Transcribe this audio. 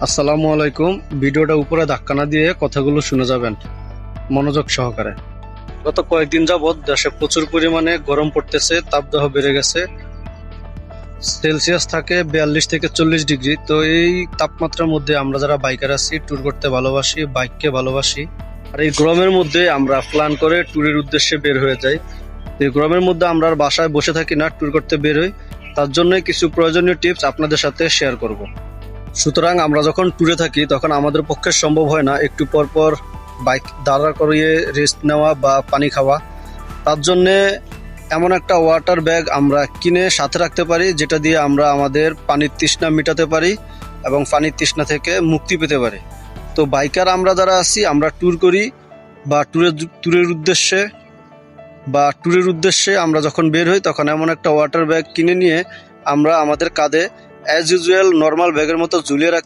আসসালামু আলাইকুম। ভিডিওটা উপরে ধাক্কা না দিয়ে কথাগুলো শুনে যাবেন মনোযোগ সহকারে। গত কয়েকদিন যাবৎ দেশে প্রচুর পরিমাণে গরম পড়তেছে, তাপদাহ বেড়ে গেছে। সেলসিয়াস থাকে 42 থেকে 40 ডিগ্রি। তো এই তাপমাত্রার মধ্যে আমরা যারা বাইকার আছি, ট্যুর করতে ভালোবাসি, বাইককে ভালোবাসি, আর এই গরমের মধ্যে আমরা প্ল্যান করে ট্যুরের উদ্দেশ্যে বের হয়ে যাই। এই গরমের মধ্যে আমরা আর বাসায় বসে থাকি না, ট্যুর করতে বের হই। তার জন্য কিছু প্রয়োজনীয় টিপস আপনাদের সাথে শেয়ার করব। সুতরাং আমরা যখন ট্যুরে থাকি তখন আমাদের পক্ষে সম্ভব হয় না একটু পর পর বাইক দাঁড়া করিয়ে রেস্ট নেওয়া বা পানি খাওয়া। তার জন্যে এমন একটা ওয়াটার ব্যাগ আমরা কিনে সাথে রাখতে পারি, যেটা দিয়ে আমরা আমাদের পানির তৃষ্ণা মেটাতে পারি এবং পানির তৃষ্ণা থেকে মুক্তি পেতে পারি। তো বাইকার আমরা যারা আছি, আমরা ট্যুর করি বা ট্যুরের উদ্দেশ্যে আমরা যখন বের হই তখন এমন একটা ওয়াটার ব্যাগ কিনে নিয়ে আমরা আমাদের কাঁধে অ্যাজ ইউজুয়াল নর্মাল ব্যাগের মতো ঝুলিয়ে রাখি।